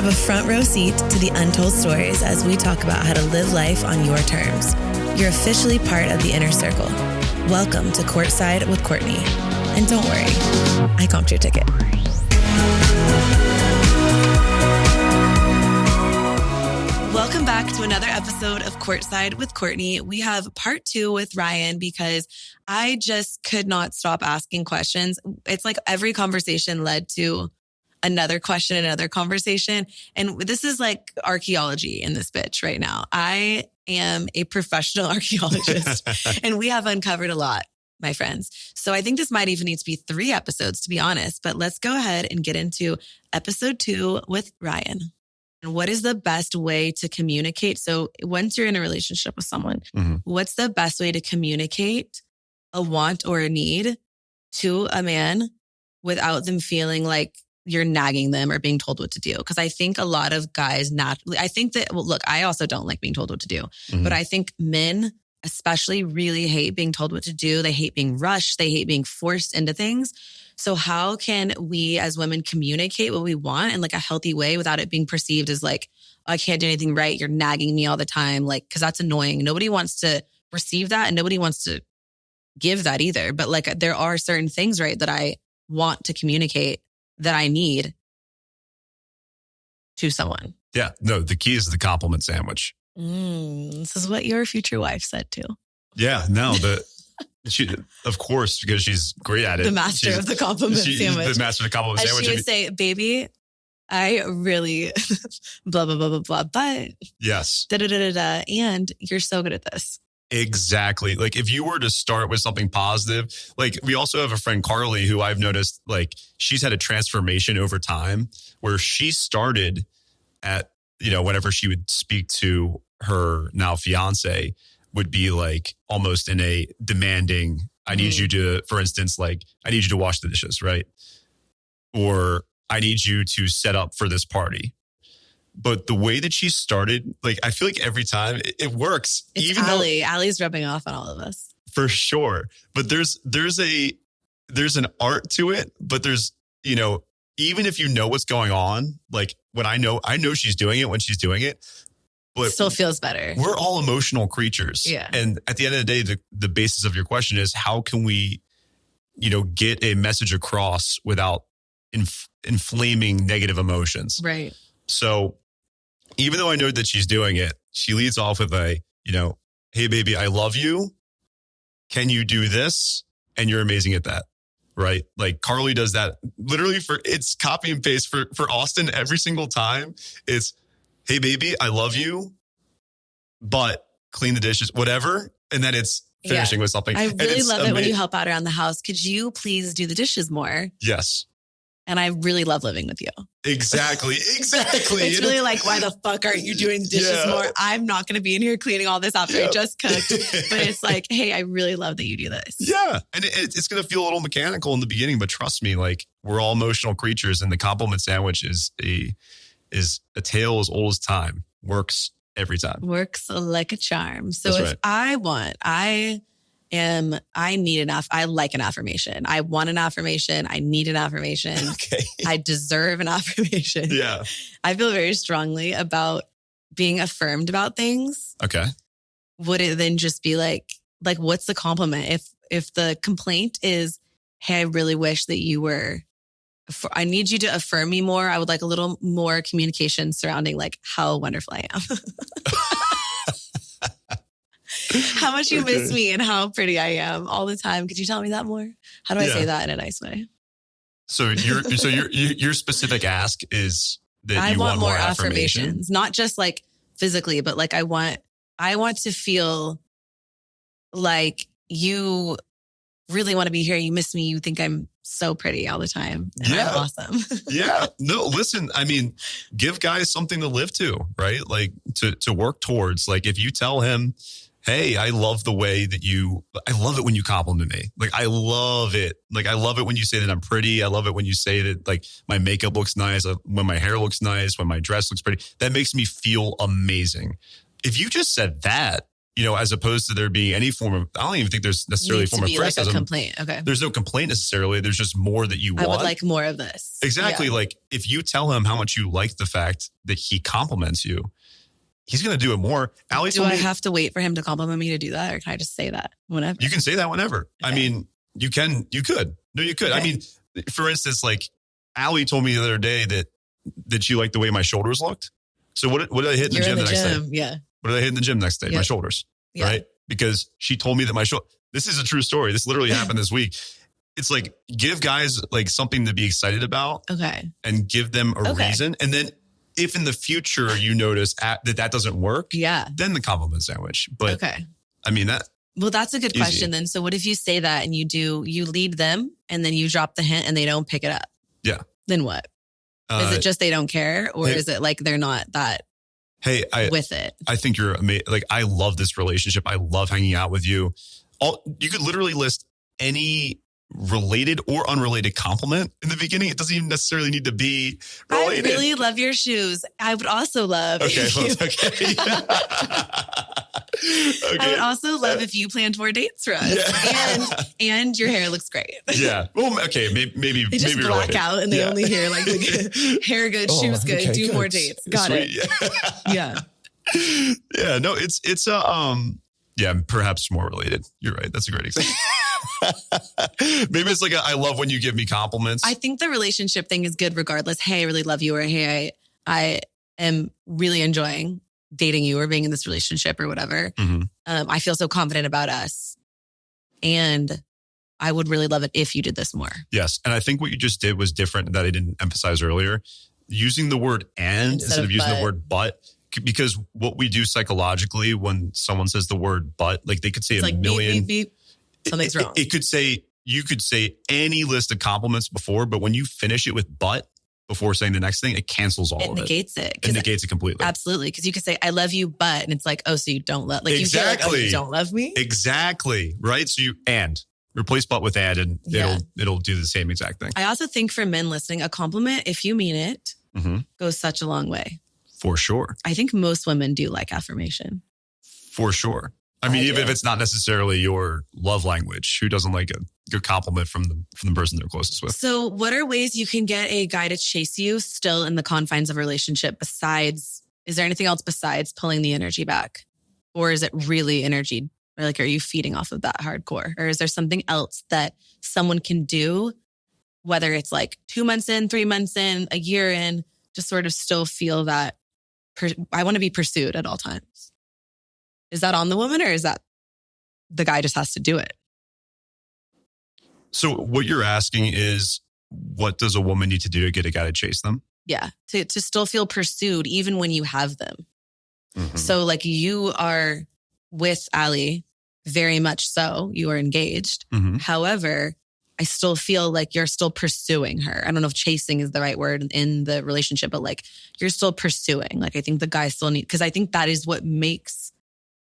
a front row seat to the untold stories as we talk about how to live life on your terms. You're officially part of the inner circle. Welcome to Courtside with Courtney. And don't worry, I comped your ticket. Welcome back to another episode of Courtside with Courtney. We have part 2 with Ryan because I just could not stop asking questions. It's like every conversation led to another question, another conversation. And this is like archeology in this bitch right now. I am a professional archaeologist and we have uncovered a lot, my friends. So I think this might even need to be 3 episodes, to be honest. But let's go ahead and get into episode 2 with Ryan. And what is the best way to communicate? So once you're in a relationship with someone, what's the best way to communicate a want or a need to a man without them feeling like you're nagging them or being told what to do? Because I think a lot of guys naturally, I think that, well, look, I also don't like being told what to do, but I think men especially really hate being told what to do. They hate being rushed. They hate being forced into things. So how can we as women communicate what we want in like a healthy way without it being perceived as like, oh, I can't do anything right. You're nagging me all the time. Like, cause that's annoying. Nobody wants to receive that and nobody wants to give that either. But like, there are certain things, right, that I want to communicate that I need to someone. Yeah. No, the key is the compliment sandwich. This is what your future wife said too. Yeah. No, she, of course, because she's great at it. The master of the compliment sandwich. The master of the compliment sandwich. She would say, baby, I really blah, blah, blah, blah, blah. But yes. Da-da-da-da-da. And you're so good at this. Exactly. Like if you were to start with something positive, like we also have a friend, Carly, who I've noticed, like she's had a transformation over time where she started at, you know, whenever she would speak to her now fiance would be like almost in a demanding, I need you to, for instance, like I need you to wash the dishes, right? Or I need you to set up for this party. But the way that she started, like, I feel like every time it works. It's even Allie. Allie's rubbing off on all of us. For sure. But there's an art to it, but there's, you know, even if you know what's going on, like when I know she's doing it when she's doing it, but it still feels better. We're all emotional creatures. Yeah. And at the end of the day, the basis of your question is how can we, you know, get a message across without inflaming negative emotions? Right. So even though I know that she's doing it, she leads off with a, you know, hey, baby, I love you. Can you do this? And you're amazing at that. Right. Like Carly does that literally it's copy and paste for Austin every single time. It's, hey, baby, I love you, but clean the dishes, whatever. And then it's finishing with something. I really love it when you help out around the house. Could you please do the dishes more? Yes. And I really love living with you. Exactly. It's really like, why the fuck aren't you doing the dishes more? I'm not going to be in here cleaning all this after I just cooked. But it's like, hey, I really love that you do this. Yeah. And it's going to feel a little mechanical in the beginning, but trust me, like we're all emotional creatures and the compliment sandwich is a tale as old as time. Works every time. Works like a charm. So That's if right. I like an affirmation. I want an affirmation. I need an affirmation. Okay. I deserve an affirmation. Yeah. I feel very strongly about being affirmed about things. Okay. Would it then just be like what's the compliment? If the complaint is, hey, I really wish that you were, I need you to affirm me more. I would like a little more communication surrounding like how wonderful I am. How much you miss me and how pretty I am all the time. Could you tell me that more? How do I say that in a nice way? So your specific ask is that I you want more affirmations, not just like physically, but like I want to feel like you really want to be here. You miss me. You think I'm so pretty all the time. And I'm awesome. Yeah. No, listen, I mean, give guys something to live to, right? Like to work towards. Like if you tell him, hey, I love the way that I love it when you compliment me. Like, I love it. Like, I love it when you say that I'm pretty. I love it when you say that, like, my makeup looks nice, when my hair looks nice, when my dress looks pretty. That makes me feel amazing. If you just said that, as opposed to there being any form of, I don't even think there's necessarily a form of criticism. Like a complaint. Okay. There's no complaint necessarily. There's just more that you want. I would like more of this. Exactly. Yeah. Like if you tell him how much you like the fact that he compliments you, he's going to do it more. Allie, do I have to wait for him to compliment me to do that? Or can I just say that whenever? You can say that whenever. Okay. I mean, you could. No, you could. Okay. I mean, for instance, like Allie told me the other day that she liked the way my shoulders looked. So what did I hit in the gym the next day? Yeah. What did I hit in the gym next day? Yep. My shoulders. Yeah. Right? Because she told me that this is a true story. This literally happened this week. It's like, give guys like something to be excited about. Okay. And give them a reason. And then if in the future you notice that doesn't work, then the compliment sandwich. But I mean well, that's a good question then. So what if you say that and you lead them and then you drop the hint and they don't pick it up? Yeah. Then what? Is it just they don't care, or is it like they're not that with it? I think you're amazing. Like, I love this relationship. I love hanging out with you. You could literally list any related or unrelated compliment in the beginning. It doesn't even necessarily need to be related. I really love your shoes. I would also love. Okay. I would also love if you planned more dates for us, and your hair looks great. Yeah. Well, okay. Maybe they just black related. Out and they only hear like hair good, shoes good, do good. More dates. Got Sweet. It. Yeah. Yeah. No, it's perhaps more related. You're right. That's a great example. Maybe it's like I love when you give me compliments. I think the relationship thing is good regardless. Hey, I really love you, or hey, I am really enjoying dating you or being in this relationship or whatever. Mm-hmm. I feel so confident about us. And I would really love it if you did this more. Yes. And I think what you just did was different that I didn't emphasize earlier. Using the word and instead of using the word but. Because what we do psychologically when someone says the word but, like they could say it's a million. Beep, beep, beep. Something's wrong. You could say any list of compliments before, but when you finish it with but before saying the next thing, it cancels all of it. It negates it completely. Absolutely. Because you could say, I love you, but, and it's like, oh, so you don't love, like exactly. You feel like, oh, you don't love me? Exactly. Right. So replace but with and it'll do the same exact thing. I also think for men listening, a compliment, if you mean it, goes such a long way. For sure. I think most women do like affirmation. For sure. I mean, even if it's not necessarily your love language, who doesn't like a good compliment from the person they're closest with? So what are ways you can get a guy to chase you still in the confines of a relationship is there anything else besides pulling the energy back? Or is it really energy? Or like, are you feeding off of that hardcore? Or is there something else that someone can do, whether it's like 2 months in, 3 months in, a year in, to sort of still feel that I want to be pursued at all times? Is that on the woman, or is that the guy just has to do it? So what you're asking is, what does a woman need to do to get a guy to chase them? Yeah. To still feel pursued, even when you have them. Mm-hmm. So like you are with Allie, very much so. You are engaged. Mm-hmm. However, I still feel like you're still pursuing her. I don't know if chasing is the right word in the relationship, but like you're still pursuing. Like I think the guy still because I think that is what makes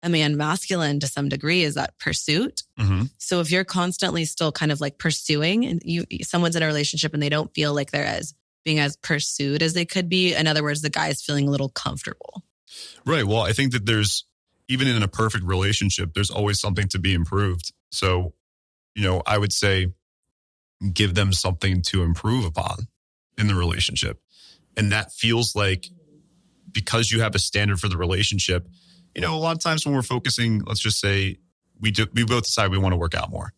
a man masculine to some degree, is that pursuit. Mm-hmm. So if you're constantly still kind of like pursuing, and someone's in a relationship and they don't feel like they're being as pursued as they could be, in other words, the guy's feeling a little comfortable. Right. Well, I think that there's, even in a perfect relationship, there's always something to be improved. So, I would say give them something to improve upon in the relationship. And that feels like, because you have a standard for the relationship, a lot of times when we're focusing, let's just say we both decide we want to work out more.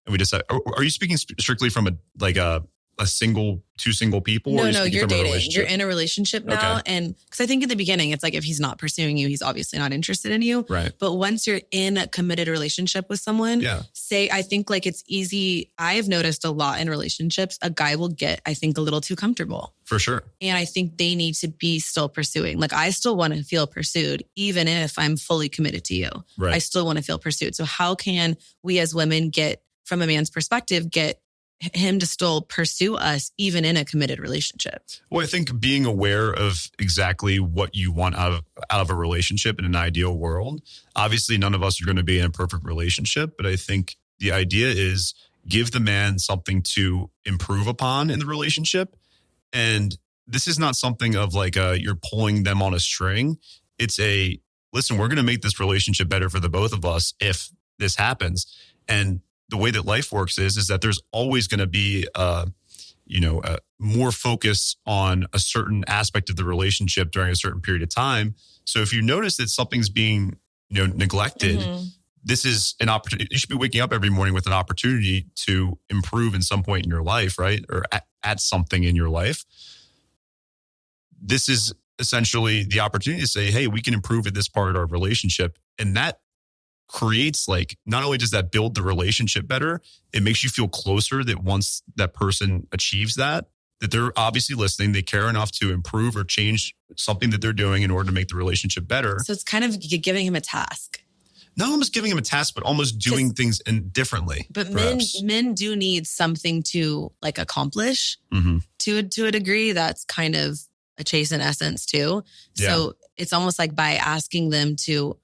And we decide, are you speaking strictly from two single people? No, you're dating. You're in a relationship now. Okay. And because I think in the beginning, it's like, if he's not pursuing you, he's obviously not interested in you. Right. But once you're in a committed relationship with someone, I think like it's easy. I've noticed a lot in relationships, a guy will get, I think, a little too comfortable. For sure. And I think they need to be still pursuing. Like I still want to feel pursued, even if I'm fully committed to you. Right. I still want to feel pursued. So how can we as women get, from a man's perspective, get him to still pursue us even in a committed relationship? Well, I think being aware of exactly what you want out of a relationship in an ideal world. Obviously, none of us are going to be in a perfect relationship, but I think the idea is give the man something to improve upon in the relationship. And this is not something of like you're pulling them on a string. It's listen, we're going to make this relationship better for the both of us if this happens. And the way that life works is that there's always going to be, more focus on a certain aspect of the relationship during a certain period of time. So if you notice that something's being, neglected, this is an opportunity. You should be waking up every morning with an opportunity to improve in some point in your life, right? Or add something in your life. This is essentially the opportunity to say, hey, we can improve at this part of our relationship. And that creates, like, not only does that build the relationship better, it makes you feel closer that once that person achieves that they're obviously listening, they care enough to improve or change something that they're doing in order to make the relationship better. So it's kind of giving him a task. Not almost giving him a task, but almost doing things differently. But men do need something to like accomplish to a degree. That's kind of a chase in essence too. So it's almost like by asking them to,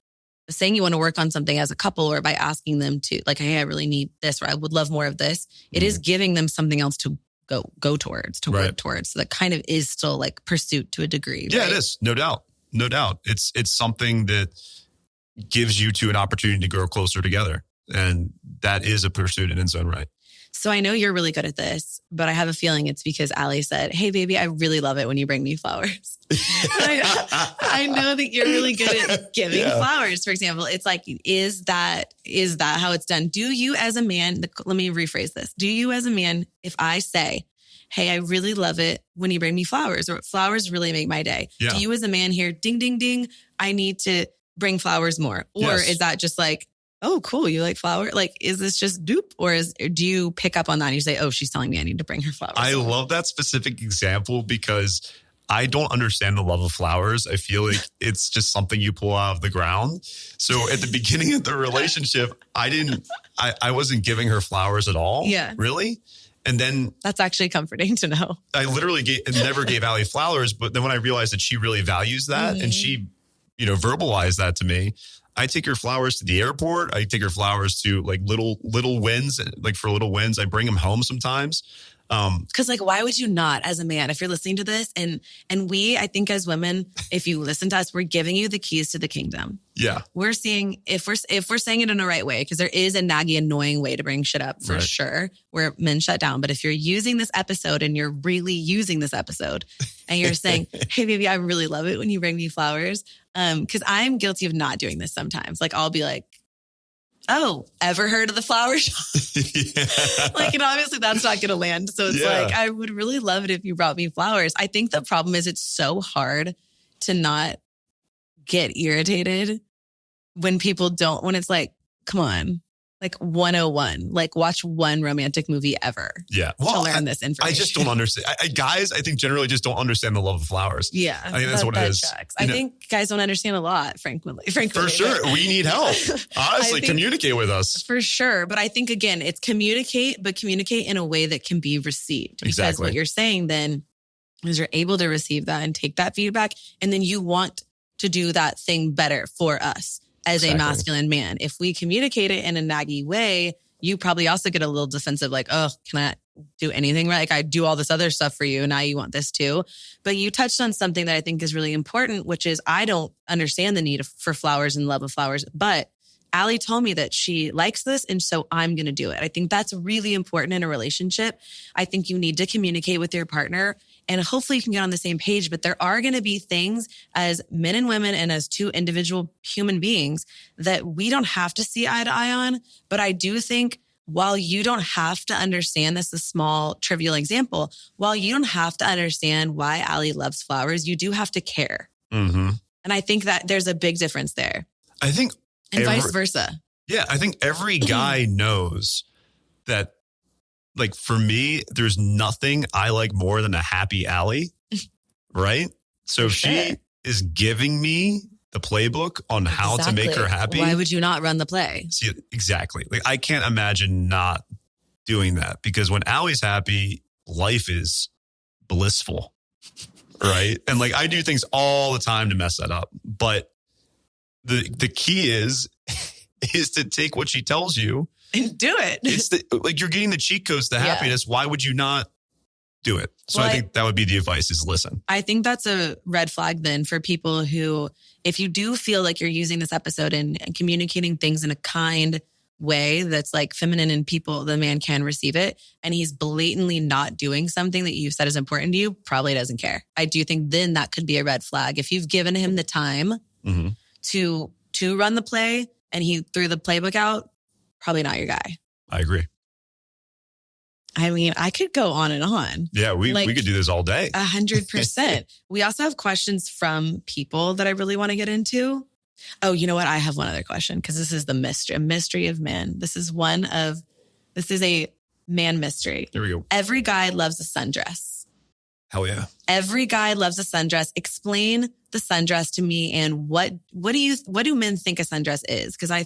saying you want to work on something as a couple, or by asking them to like, hey, I really need this, or I would love more of this. It is giving them something else to go towards, to work towards. So that kind of is still like pursuit to a degree. Yeah, right? It is. No doubt. It's something that gives you to an opportunity to grow closer together. And that is a pursuit in its own right. So I know you're really good at this, but I have a feeling it's because Allie said, hey, baby, I really love it when you bring me flowers. I know that you're really good at giving flowers, for example. It's like, is that how it's done? Do you as a man, let me rephrase this. Do you as a man, if I say, hey, I really love it when you bring me flowers, or flowers really make my day. Yeah. Do you as a man hear, ding, ding, ding, I need to bring flowers more? Or is that just like, oh, cool, you like flower? Like, is this just dupe? Or do you pick up on that and you say, oh, she's telling me I need to bring her flowers? I love that specific example because I don't understand the love of flowers. I feel like it's just something you pull out of the ground. So at the beginning of the relationship, I wasn't giving her flowers at all. Yeah. Really? And then that's actually comforting to know. I literally never gave Allie flowers. But then when I realized that she really values that and she, verbalized that to me, I take her flowers to the airport. I take her flowers to like little wins, like for little wins. I bring them home sometimes. Because like, why would you not as a man, if you're listening to this and we, I think as women, if you listen to us, we're giving you the keys to the kingdom. Yeah. We're seeing if we're saying it in the right way, because there is a naggy, annoying way to bring shit up for sure, where men shut down. But if you're using this episode and you're really using this episode and you're saying, hey, baby, I really love it when you bring me flowers. Because I'm guilty of not doing this sometimes. Like I'll be like, oh, ever heard of the flower shop? Like, and obviously that's not going to land. So it's like, I would really love it if you brought me flowers. I think the problem is it's so hard to not get irritated when people don't, when it's like, come on, like 101, like watch one romantic movie ever. Yeah. Well, to learn this information. I just don't understand. Guys, I think generally just don't understand the love of flowers. Yeah. I think that's what it is. I think guys don't understand a lot, frankly. For sure. We need help. Honestly, communicate with us. For sure. But I think, again, it's communicate in a way that can be received. Because what you're saying then is you're able to receive that and take that feedback. And then you want to do that thing better for us. As a masculine man, if we communicate it in a naggy way, you probably also get a little defensive, like, oh, can I do anything right? Like I do all this other stuff for you. Now you want this too. But you touched on something that I think is really important, which is I don't understand the need for flowers and love of flowers, but Allie told me that she likes this. And so I'm going to do it. I think that's really important in a relationship. I think you need to communicate with your partner and hopefully you can get on the same page. But there are going to be things as men and women and as two individual human beings that we don't have to see eye to eye on. But I do think while you don't have to understand, this is a small trivial example, while you don't have to understand why Allie loves flowers, you do have to care. Mm-hmm. And I think that there's a big difference there. I think and vice versa. Yeah, I think every guy knows that, like, for me, there's nothing I like more than a happy Allie, right? So if she is giving me the playbook on how to make her happy. Why would you not run the play? See, exactly. Like, I can't imagine not doing that because when Allie's happy, life is blissful, right? And like, I do things all the time to mess that up, but the key is to take what she tells you and do it. It's like you're getting the cheat codes to happiness. Why would you not do it. So I think that would be the advice is listen. I think that's a red flag then for people who, if you do feel like you're using this episode and communicating things in a kind way that's like feminine and the man can receive it, and he's blatantly not doing something that you said is important to you, probably doesn't care. I do think then that could be a red flag. If you've given him the time to run the play and he threw the playbook out, probably not your guy. I agree. I mean, I could go on and on. Yeah, we could do this all day. 100%. We also have questions from people that I really want to get into. Oh, you know what? I have one other question because this is the mystery of men. This is a man mystery. There we go. Every guy loves a sundress. Hell yeah. Every guy loves a sundress. Explain the sundress to me, and what do men think a sundress is? Because I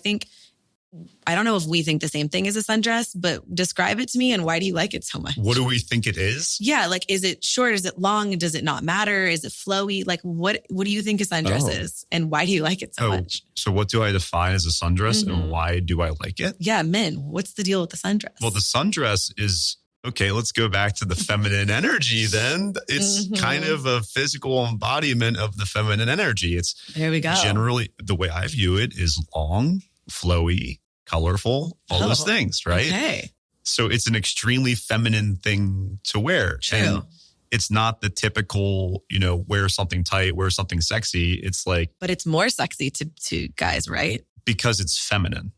don't know if we think the same thing as a sundress, but describe it to me, and why do you like it so much? What do we think it is? Yeah, like, is it short? Is it long? Does it not matter? Is it flowy? Like, what do you think a sundress is, and why do you like it so much? So what do I define as a sundress, and why do I like it? Yeah, men, what's the deal with the sundress? Well, the sundress is, okay, let's go back to the feminine energy then. It's kind of a physical embodiment of the feminine energy. There we go. Generally, the way I view it is long, flowy, colorful, all those things, right? Okay. So it's an extremely feminine thing to wear. True. And it's not the typical, wear something tight, wear something sexy. It's like... But it's more sexy to guys, right? Because it's feminine.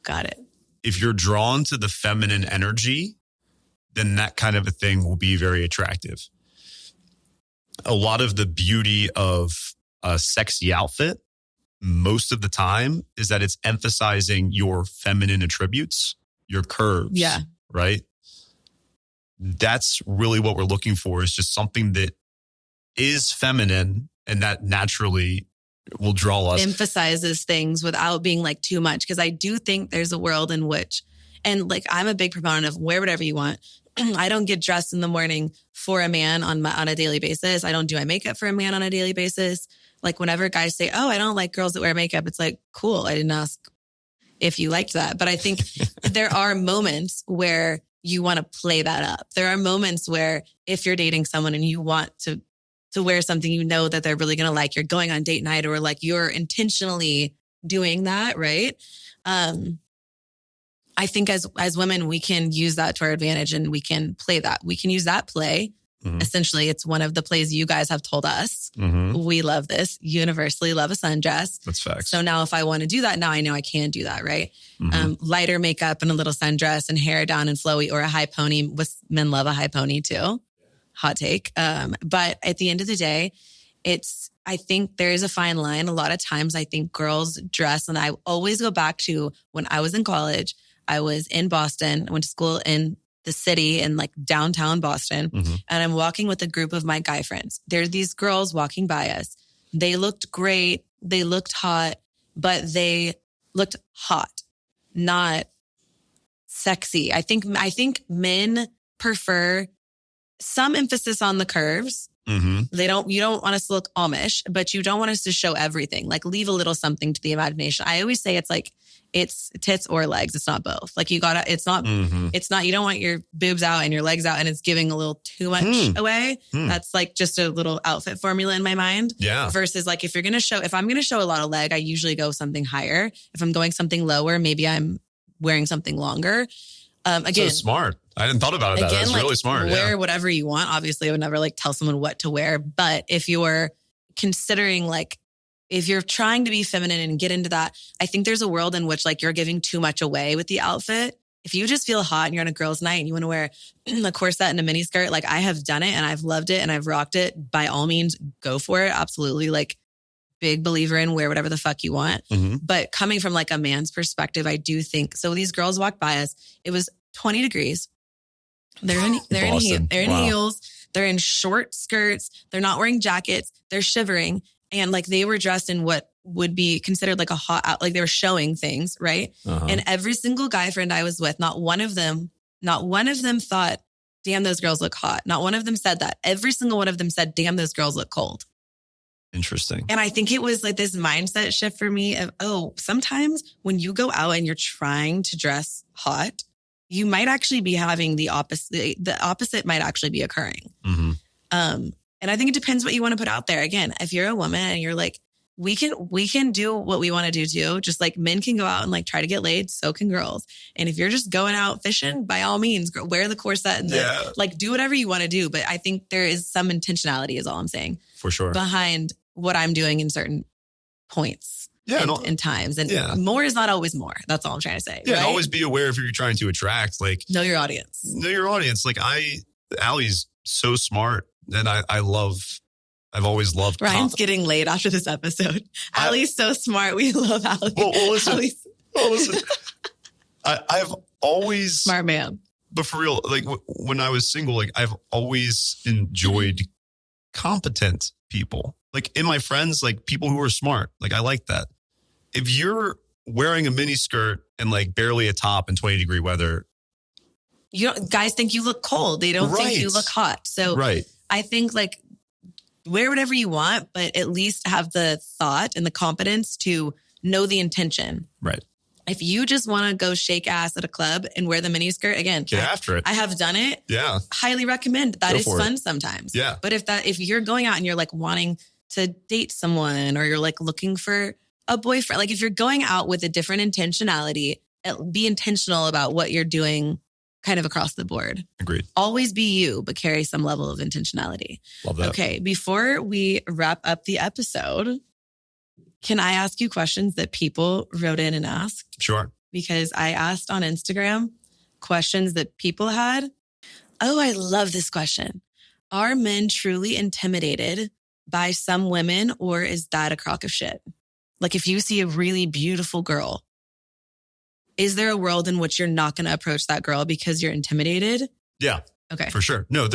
Got it. If you're drawn to the feminine energy, then that kind of a thing will be very attractive. A lot of the beauty of a sexy outfit, most of the time, is that it's emphasizing your feminine attributes, your curves. Yeah. Right? That's really what we're looking for, is just something that is feminine and that naturally will draw us. Emphasizes things without being like too much. Because I do think there's a world in which, and like, I'm a big proponent of wear whatever you want. I don't get dressed in the morning for a man on a daily basis. I don't do my makeup for a man on a daily basis. Like, whenever guys say, oh, I don't like girls that wear makeup, it's like, cool. I didn't ask if you liked that. But I think there are moments where you want to play that up. There are moments where if you're dating someone and you want to wear something, that they're really going to like, you're going on date night, or like you're intentionally doing that, right? I think as women, we can use that to our advantage, and we can play that. We can use that play. Essentially, it's one of the plays you guys have told us. We love this, universally love a sundress. That's facts. So now if I want to do that, now I know I can do that, right? Lighter makeup and a little sundress and hair down and flowy, or a high pony. Men love a high pony too. Hot take. But at the end of the day, I think there is a fine line. A lot of times I think girls dress, and I always go back to when I was in college. I was in Boston. I went to school in the city in like downtown Boston. And I'm walking with a group of my guy friends. There are these girls walking by us. They looked great. They looked hot, but they looked hot, not sexy. I think men prefer some emphasis on the curves. You don't want us to look Amish, but you don't want us to show everything. Like, leave a little something to the imagination. I always say it's tits or legs. It's not both. Like, you don't want your boobs out and your legs out and it's giving a little too much away. That's like just a little outfit formula in my mind. Yeah. Versus like, if I'm going to show a lot of leg, I usually go something higher. If I'm going something lower, maybe I'm wearing something longer. Again, so smart. I hadn't thought about it. That's like, really smart. Wear whatever you want. Obviously, I would never like tell someone what to wear. But if you're considering, like, if you're trying to be feminine and get into that, I think there's a world in which like you're giving too much away with the outfit. If you just feel hot and you're on a girl's night and you want to wear a corset and a mini skirt, like, I have done it and I've loved it and I've rocked it. By all means, go for it. Absolutely. Like, big believer in wear whatever the fuck you want. But coming from like a man's perspective, I do think, so these girls walked by us. It was 20 degrees. They're in heels. They're in short skirts. They're not wearing jackets. They're shivering. And like, they were dressed in what would be considered like a hot out, like they were showing things, right? And every single guy friend I was with, not one of them thought, damn, those girls look hot. Not one of them said that. Every single one of them said, damn, those girls look cold. Interesting. And I think it was like this mindset shift for me of, sometimes when you go out and you're trying to dress hot, you might actually be having the opposite. The opposite might actually be occurring. Mm-hmm. And I think it depends what you want to put out there. Again, if you're a woman and you're like, we can do what we want to do too. Just like men can go out and like try to get laid, so can girls. And if you're just going out fishing, by all means, wear the corset and like do whatever you want to do. But I think there is some intentionality, is all I'm saying, for sure, behind what I'm doing in certain points. And times. And more is not always more. That's all I'm trying to say. Yeah. Right? And always be aware if you're trying to attract, like, know your audience. Like Allie's so smart, and I've always loved Ryan's getting laid after this episode. Allie's so smart. We love Allie. Well, listen. I've always smart man. But for real, like when I was single, like I've always enjoyed competent people. Like in my friends, like people who are smart. Like I like that. If you're wearing a mini skirt and like barely a top in 20-degree weather, guys think you look cold. They don't think you look hot. So I think like wear whatever you want, but at least have the thought and the competence to know the intention. Right. If you just want to go shake ass at a club and wear the mini skirt, again, get after it. I have done it. Yeah. Highly recommend. That is fun sometimes. Yeah. But if you're going out and you're like wanting to date someone, or you're like looking for a boyfriend, like if you're going out with a different intentionality, be intentional about what you're doing kind of across the board. Agreed. Always be you, but carry some level of intentionality. Love that. Okay. Before we wrap up the episode, can I ask you questions that people wrote in and asked? Sure. Because I asked on Instagram questions that people had. Oh, I love this question. Are men truly intimidated by some women, or is that a crock of shit? Like if you see a really beautiful girl, is there a world in which you're not going to approach that girl because you're intimidated? Yeah. Okay. For sure. No,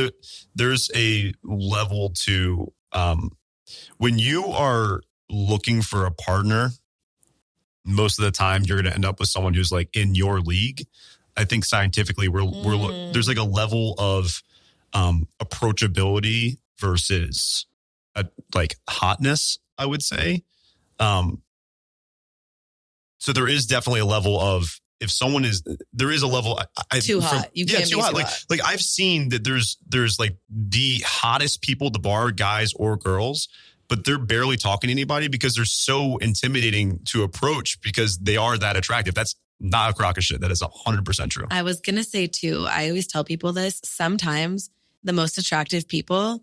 there's a level to when you are looking for a partner, most of the time you're going to end up with someone who's like in your league. I think scientifically there's like a level of approachability versus like hotness, I would say. So there is definitely a level of, if someone there is a level. Too hot. You can't be too hot. Like I've seen that there's like the hottest people at the bar, guys or girls, but they're barely talking to anybody because they're so intimidating to approach because they are that attractive. That's not a crock of shit. That is 100% true. I was going to say too, I always tell people this, sometimes the most attractive people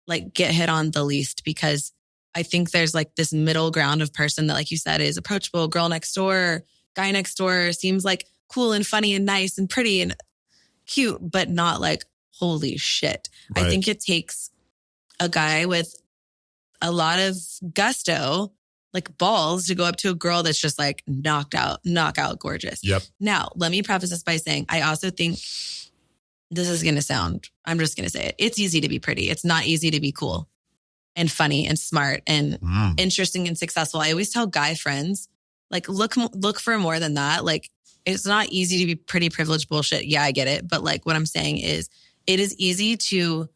like get hit on the least, because I think there's like this middle ground of person that, like you said, is approachable. Girl next door, guy next door seems like cool and funny and nice and pretty and cute, but not like, holy shit. Right. I think it takes a guy with a lot of gusto, like balls, to go up to a girl that's just like knockout gorgeous. Yep. Now, let me preface this by saying, I also think this is going to sound, I'm just going to say it. It's easy to be pretty. It's not easy to be cool and funny and smart and interesting and successful. I always tell guy friends, like, look for more than that. Like, it's not easy to be pretty, privileged bullshit. Yeah, I get it. But like what I'm saying is, it is easy to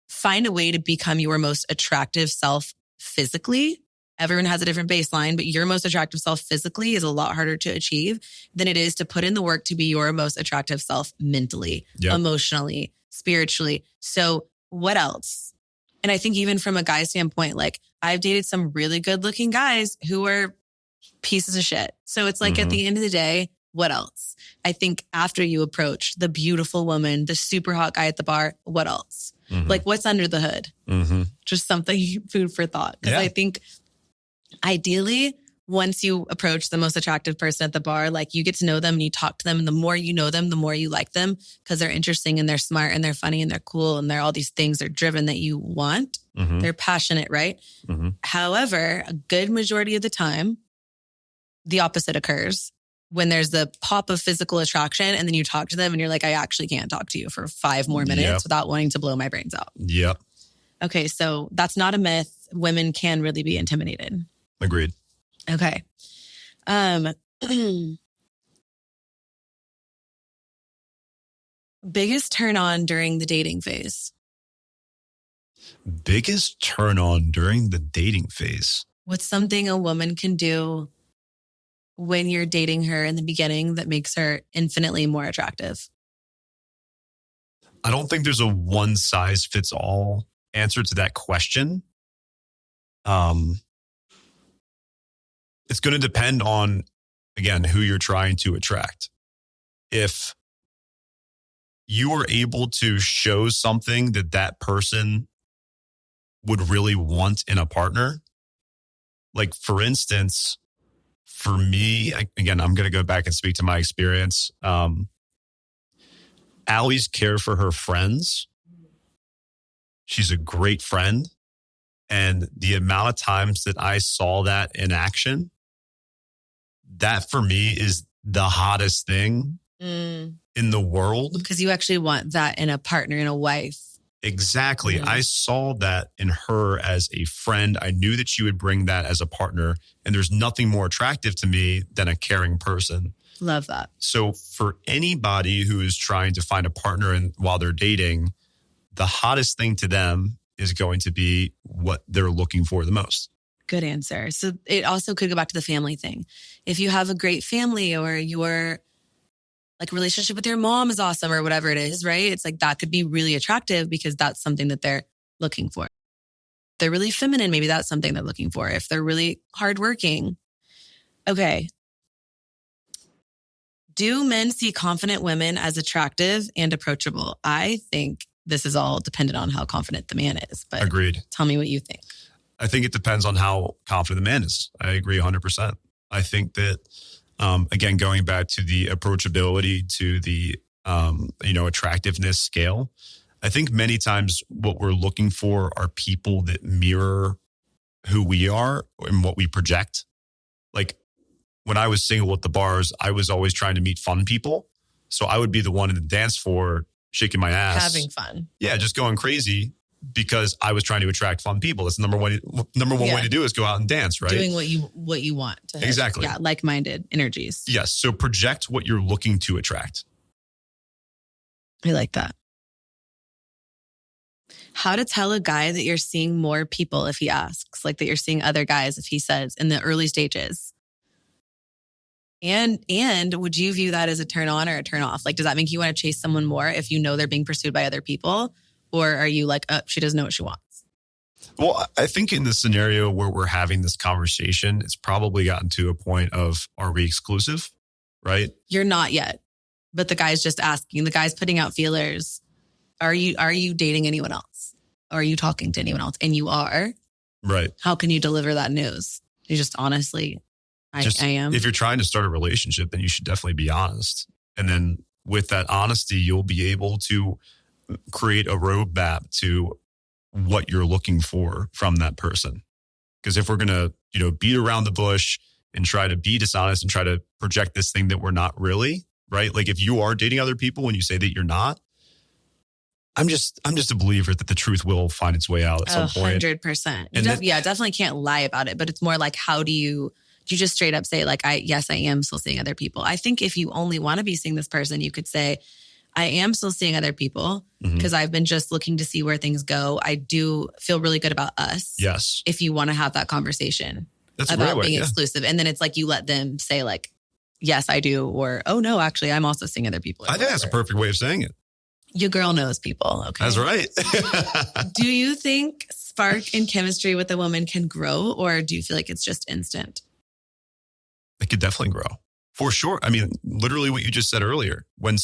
find a way to become your most attractive self physically. Everyone has a different baseline, but your most attractive self physically is a lot harder to achieve than it is to put in the work to be your most attractive self mentally, emotionally, spiritually. So what else? And I think even from a guy standpoint, like I've dated some really good looking guys who are pieces of shit. So it's like at the end of the day, what else? I think after you approach the beautiful woman, the super hot guy at the bar, what else? Like what's under the hood? Just something, food for thought. Because I think ideally, once you approach the most attractive person at the bar, like you get to know them and you talk to them. And the more you know them, the more you like them because they're interesting and they're smart and they're funny and they're cool and they're all these things. They're driven that you want. They're passionate, right? However, a good majority of the time, the opposite occurs when there's the pop of physical attraction and then you talk to them and you're like, I actually can't talk to you for 5 more minutes without wanting to blow my brains out. Yep. Okay, so that's not a myth. Women can really be intimidated. Agreed. Okay. Biggest turn on during the dating phase? Biggest turn on during the dating phase? What's something a woman can do when you're dating her in the beginning that makes her infinitely more attractive? I don't think there's a one size fits all answer to that question. It's going to depend on, again, who you're trying to attract. If you are able to show something that that person would really want in a partner, like for instance, for me, again, I'm going to go back and speak to my experience. Allie's care for her friends. She's a great friend. And the amount of times that I saw that in action, that for me is the hottest thing in the world. Because you actually want that in a partner, in a wife. Exactly. I saw that in her as a friend. I knew that she would bring that as a partner. And there's nothing more attractive to me than a caring person. Love that. So for anybody who is trying to find a partner while they're dating, the hottest thing to them is going to be what they're looking for the most. Good answer. So it also could go back to the family thing. If you have a great family or your like relationship with your mom is awesome or whatever it is, right? It's like that could be really attractive because that's something that they're looking for. If they're really feminine, maybe that's something they're looking for. If they're really hardworking. Okay. Do men see confident women as attractive and approachable? I think this is all dependent on how confident the man is. But agreed. Tell me what you think. I think it depends on how confident the man is. I agree 100%. I think that, again, going back to the approachability, to the, attractiveness scale, I think many times what we're looking for are people that mirror who we are and what we project. Like when I was single at the bars, I was always trying to meet fun people. So I would be the one in the dance floor shaking my ass. Having fun. Yeah, just going crazy because I was trying to attract fun people. That's the number one way to do is go out and dance, right? Doing what you want to have. Exactly. Yeah, like-minded energies. Yes. So project what you're looking to attract. I like that. How to tell a guy that you're seeing more people if he asks, like that you're seeing other guys if he says in the early stages. And would you view that as a turn on or a turn off? Like, does that make you want to chase someone more if you know they're being pursued by other people? Or are you like, oh, she doesn't know what she wants? Well, I think in the scenario where we're having this conversation, it's probably gotten to a point of, are we exclusive? Right? You're not yet, but the guy's just asking, the guy's putting out feelers. Are you dating anyone else? Or are you talking to anyone else? And you are. Right. How can you deliver that news? You just honestly, I am. If you're trying to start a relationship, then you should definitely be honest. And then with that honesty, you'll be able to create a roadmap to what you're looking for from that person. Because if we're going to, beat around the bush and try to be dishonest and try to project this thing that we're not really, right? Like if you are dating other people and you say that you're not, I'm just a believer that the truth will find its way out at some point. 100%. Definitely can't lie about it, but it's more like, how do you just straight up say like, I am still seeing other people. I think if you only want to be seeing this person, you could say, I am still seeing other people because I've been just looking to see where things go. I do feel really good about us. Yes. If you want to have that conversation about being exclusive. And then it's like you let them say like, yes, I do. Or, oh no, actually, I'm also seeing other people. I think that's a perfect way of saying it. Your girl knows people. Okay. That's right. Do you think spark and chemistry with a woman can grow, or do you feel like it's just instant? It could definitely grow. For sure. I mean, literally what you just said earlier, when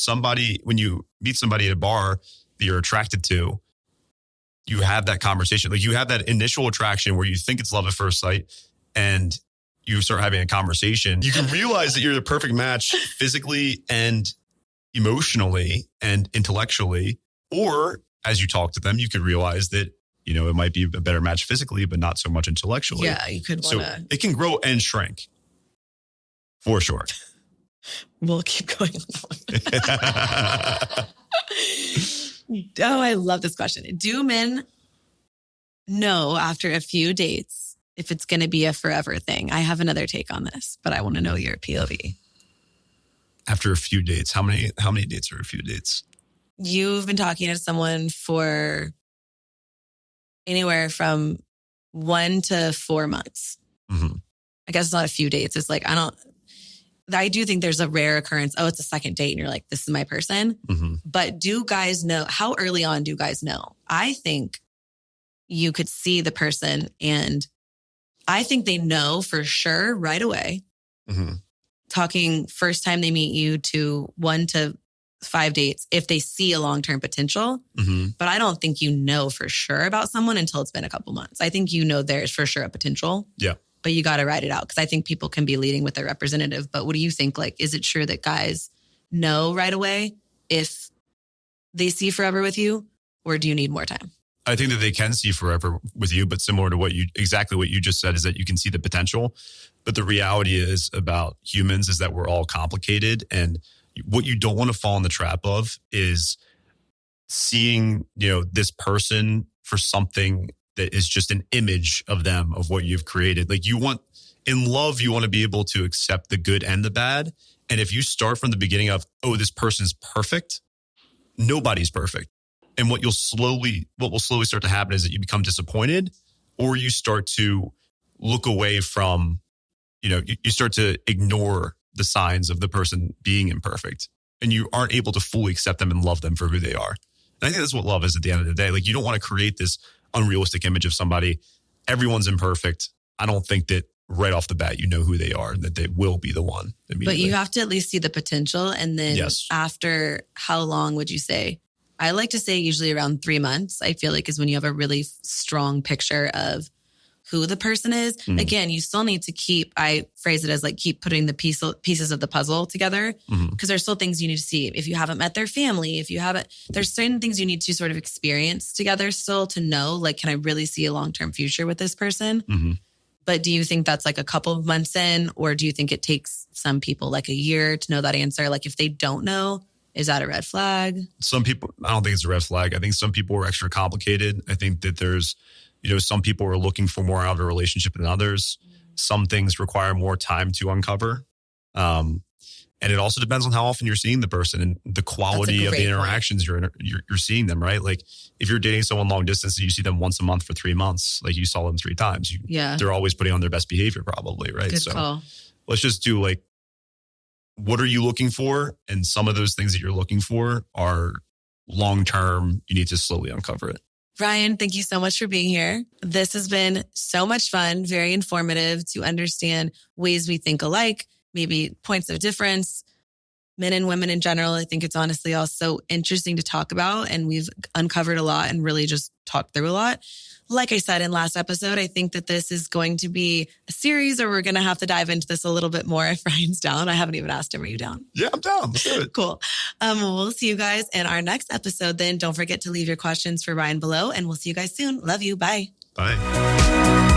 you meet somebody at a bar that you're attracted to, you have that conversation. Like you have that initial attraction where you think it's love at first sight and you start having a conversation. You can realize that you're the perfect match physically and emotionally and intellectually. Or as you talk to them, you could realize that, it might be a better match physically, but not so much intellectually. Yeah, you could want to. So it can grow and shrink. For sure. We'll keep going. Oh, I love this question. Do men know after a few dates if it's going to be a forever thing? I have another take on this, but I want to know your POV. After a few dates, how many dates are a few dates? You've been talking to someone for anywhere from 1 to 4 months. Mm-hmm. I guess it's not a few dates. It's like, I do think there's a rare occurrence. Oh, it's a second date and you're like, this is my person. Mm-hmm. But do guys know, how early on do guys know? I think you could see the person and I think they know for sure right away. Mm-hmm. Talking first time they meet you to 1 to 5 dates if they see a long-term potential. Mm-hmm. But I don't think you know for sure about someone until it's been a couple months. I think you know there's for sure a potential. Yeah. But you got to ride it out because I think people can be leading with their representative. But what do you think? Like, is it true that guys know right away if they see forever with you, or do you need more time? I think that they can see forever with you, but similar to exactly what you just said is that you can see the potential. But the reality is about humans is that we're all complicated. And what you don't want to fall in the trap of is seeing, this person for something that is just an image of them, of what you've created. Like in love, you want to be able to accept the good and the bad. And if you start from the beginning of, oh, this person's perfect, nobody's perfect. And what will slowly start to happen is that you become disappointed, or you start to look away from, you start to ignore the signs of the person being imperfect, and you aren't able to fully accept them and love them for who they are. And I think that's what love is at the end of the day. Like, you don't want to create this unrealistic image of somebody. Everyone's imperfect. I don't think that right off the bat, you know who they are and that they will be the one. But you have to at least see the potential. And then Yes. After how long would you say? I like to say usually around 3 months, I feel like is when you have a really strong picture of who the person is. Mm-hmm. Again, you still need to I phrase it as like keep putting the pieces of the puzzle together, because there's still things you need to see. If you haven't met their family, there's certain things you need to sort of experience together still to know, like, can I really see a long-term future with this person? Mm-hmm. But do you think that's like a couple of months in, or do you think it takes some people like a year to know that answer? Like, if they don't know, is that a red flag? Some people, I don't think it's a red flag. I think some people are extra complicated. I think that there's, some people are looking for more out of a relationship than others. Some things require more time to uncover. And it also depends on how often you're seeing the person and the quality of the interactions you're seeing them, right? Like, if you're dating someone long distance and you see them once a month for 3 months, like you saw them 3 times, they're always putting on their best behavior probably, right? Good call. Let's just do like, what are you looking for? And some of those things that you're looking for are long-term. You need to slowly uncover it. Ryan, thank you so much for being here. This has been so much fun, very informative to understand ways we think alike, maybe points of difference, men and women in general. I think it's honestly all so interesting to talk about, and we've uncovered a lot and really just talked through a lot. Like I said in last episode, I think that this is going to be a series, or we're going to have to dive into this a little bit more if Ryan's down. I haven't even asked him, are you down? Yeah, I'm down. Let's do it. Cool. We'll see you guys in our next episode then. Don't forget to leave your questions for Ryan below, and we'll see you guys soon. Love you. Bye. Bye.